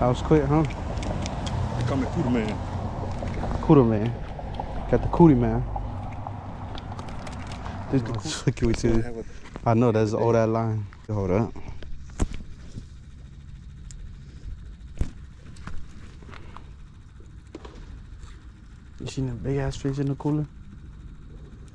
That was quick, huh? They call me Cooter Man. Cooter Man. Got the cootie man. Can we see this? I know that's all that line. Hold up. You seen the big ass fish in the cooler?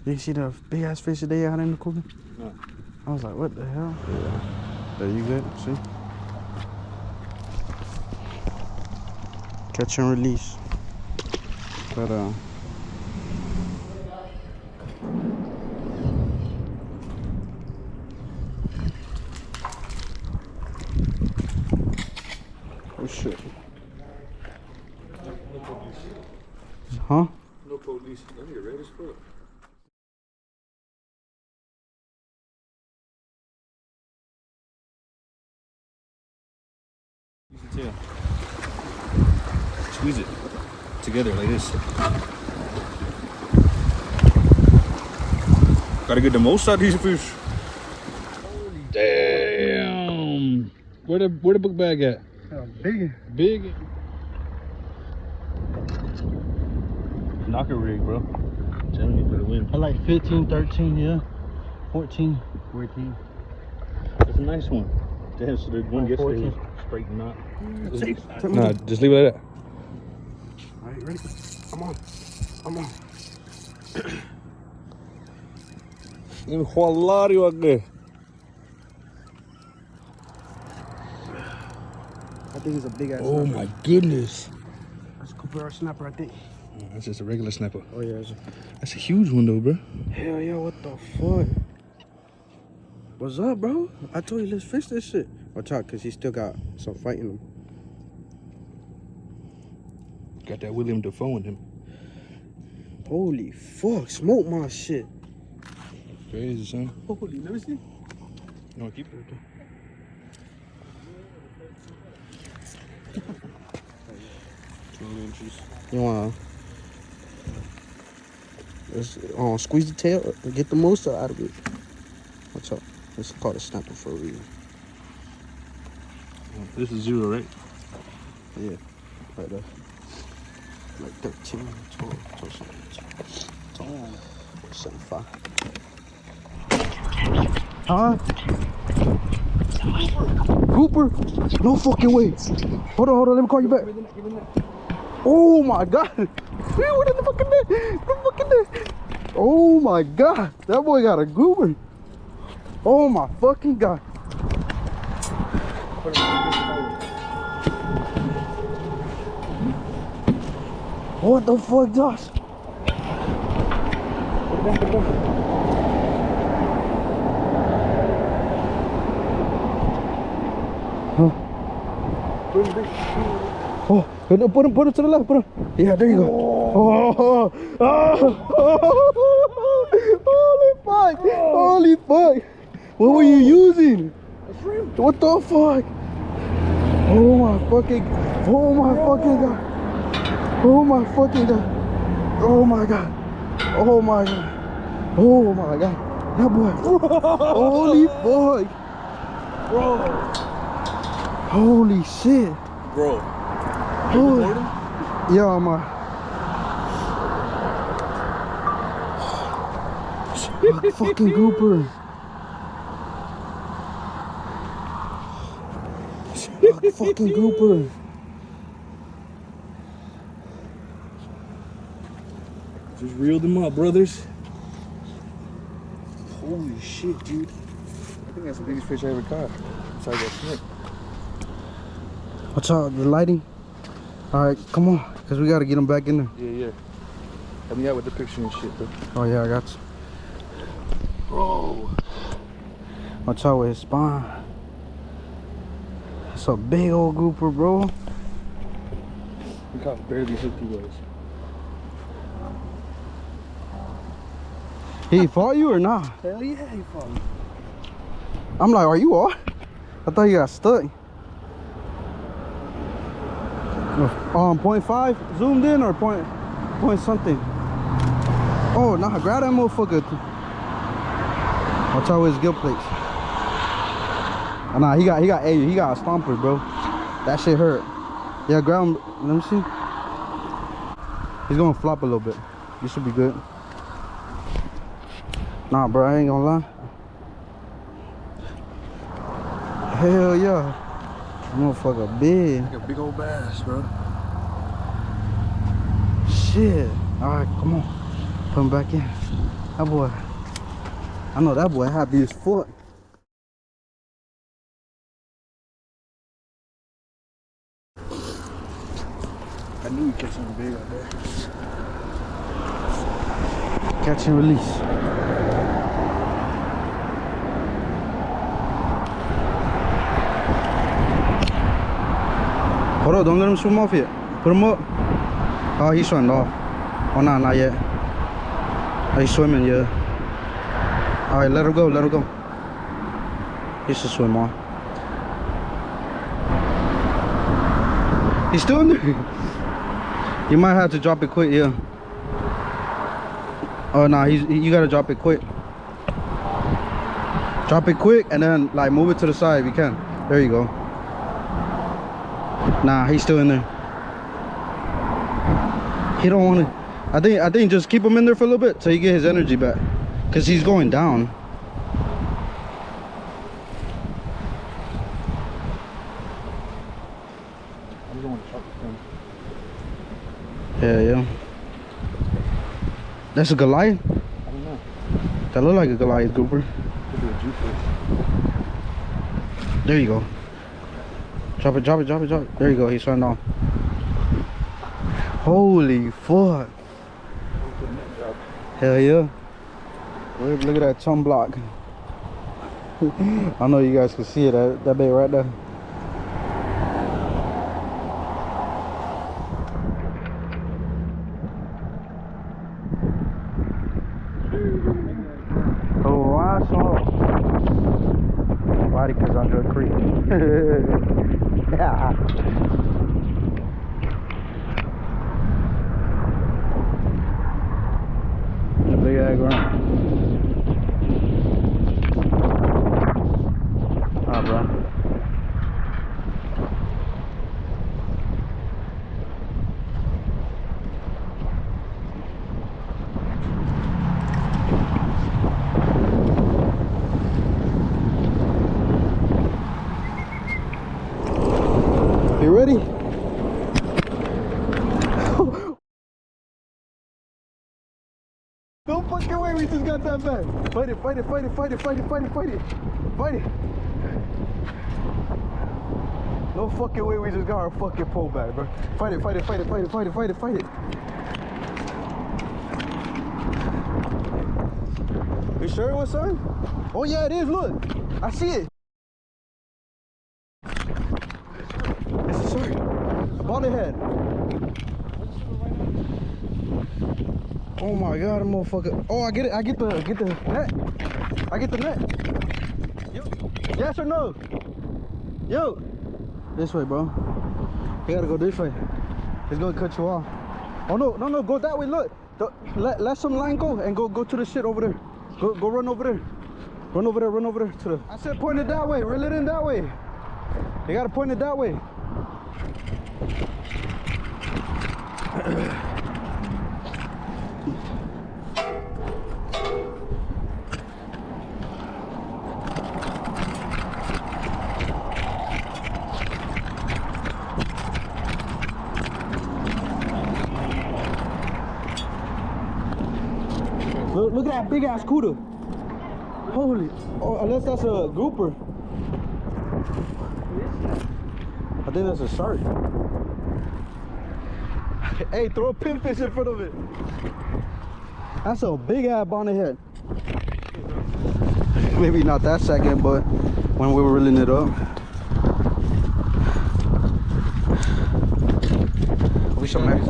You see the big ass fish that they had in the cooler? No. I was like, what the hell? Yeah. There you go. See? Catch and release. But oh shit. Huh? No police. Let me get ready as fuck. You can tell. Squeeze it together like this. Gotta get the most out of these fish. Damn. Where the book bag at? Big. Big. Knocker rig, bro. I'm telling you for the win. I like 15, 13, yeah. 14. 14. That's a nice one. Damn, so the one yesterday was straight knot. Nah, just leave it like that. Alright, ready? I'm on. Enjualario aqui. I think it's a big ass Oh snapper. my goodness. That's a Cooper snapper, I think. Oh, that's just a regular snapper. Oh yeah. That's a huge one though, bro. Hell yeah, what the fuck? What's up, bro? I told you let's fish this shit. Watch out, cause he still got some fight in him. Got that William Dafoe in him. Holy fuck, smoke my shit. Crazy, son. Holy, let me see. You wanna keep it? You wanna squeeze the tail and get the most out of it. Watch out. It's called a snapper for a reason. This is 0, right? Yeah. Right there. Like 13, 12, 75. Huh? Grouper? No fucking way. Hold on, let me call you back. Oh my god. What in the fucking net? Oh my god. That boy got a grouper. Oh my fucking god. What the fuck, Josh? Huh? Oh, put him to the left, put him. Yeah, there you go. Holy fuck. What were you using? What the fuck? Oh my fucking god. Oh my fucking god. Oh my god. That boy. Holy fuck. Bro. Holy shit. Bro. Holy. Yeah, man. Fucking grouper. Fucking grouper. Just reeled them up, brothers. Holy shit, dude. I think that's the biggest fish I ever caught. Besides that snake. Watch out, the lighting. Alright, come on. Because we got to get them back in there. Yeah. Help me out with the picture and shit, bro. Oh, yeah, I got you. Bro. Watch out with his spine. It's a big old grouper, bro. We caught barely hooked you guys. He fought you or not? Hell yeah, he fought me. I'm like, are you all? I thought you got stuck. 0.5 zoomed in or point something. Oh, nah, grab that motherfucker. Watch out with his gill plates. Oh, nah, he got a stomper, bro. That shit hurt. Yeah, ground. Let me see. He's gonna flop a little bit. You should be good. Nah, bro, I ain't gonna lie. Hell yeah. Motherfucker big. Like a big old bass, bro. Shit. Alright, come on. Put him back in. That boy. I know that boy happy as fuck. I knew he'd catch something big out there. Catch and release. Hold up, don't let him swim off yet. Put him up. Oh, he's swimming off. Oh, nah, not yet. Oh, he's swimming, yeah. Alright, let him go, let him go. He should swim on. He's still in there. You might have to drop it quick, yeah. Oh, nah, you gotta drop it quick. Drop it quick and then, like, move it to the side if you can. There you go. Nah, he's still in there. He don't want to. I think just keep him in there for a little bit till he get his energy back, cause he's going down. I'm going to shark fin. Yeah. That's a Goliath. I don't know. That look like a Goliath grouper. Could be a Jewfish. There you go. Drop it. There you go. He's turned off. Holy fuck. Hell yeah. Look at that chum block. I know you guys can see it. That bait right there. Oh, I saw. Why? Because under a creek. Yeah. Big ass ground. Ah, bro. You ready? No fucking way we just got that back. Fight it. No fucking way we just got our fucking pole back, bro. Fight it. You sure it was son? Oh yeah, it is, look. I see it. It's a shark. A BonnetHead. Oh my god, motherfucker. Oh, I get it. I get the net. I get the net. Yo. Yes or no? Yo. This way, bro. You gotta go this way. It's gonna cut you off. Oh no, go that way. Look. Let some line go and go to the shit over there. Go run over there. Run over there to the. I said point it that way. Reel it in that way. You gotta point it that way. Look at that big ass cooter. Holy. Oh, unless that's a grouper. I think that's a shark. Hey, throw a pinfish in front of it. That's a big ass BonnetHead. Maybe not that second, but when we were reeling it up. We should make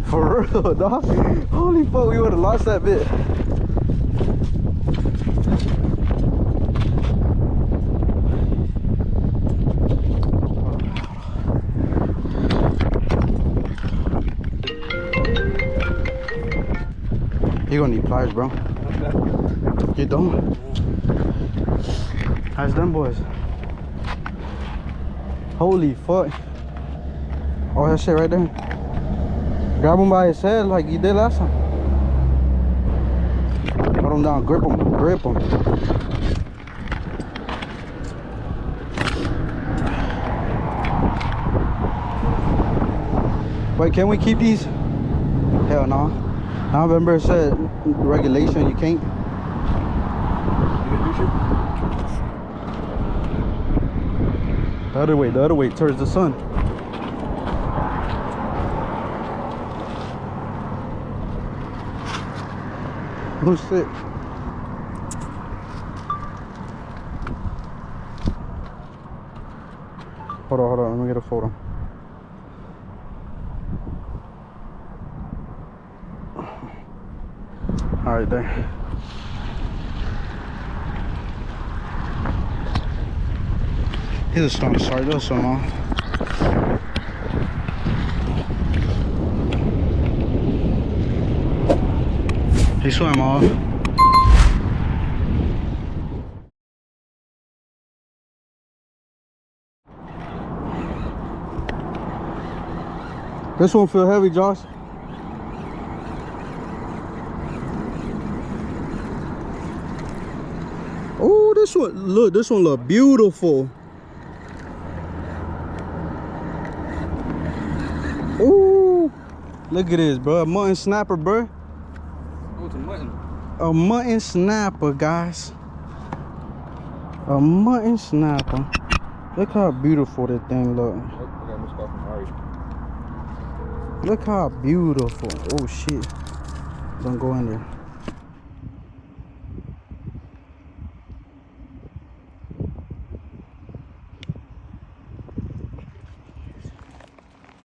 for real, dog. Holy fuck, we would have lost that bit. You're gonna need pliers, bro. You don't? How's them boys? Holy fuck. Oh, that shit right there. Grab him by his head like you did last time. Put him down, grip him, grip him. Wait, can we keep these? Hell no. Now remember it said regulation, you can't. The other way, towards the sun. Oh shit. Hold on, let me get a photo. All right, there. He's just trying to start this one off. He swam off. This one feel heavy, Josh. Oh, this one look beautiful. Oh, look at this, bro. A mutton snapper, bro. Oh, it's a mutton. A mutton snapper, guys. A mutton snapper. Look how beautiful that thing look. Oh, I got missed off from Ari. Look how beautiful. Oh shit. Don't go in there.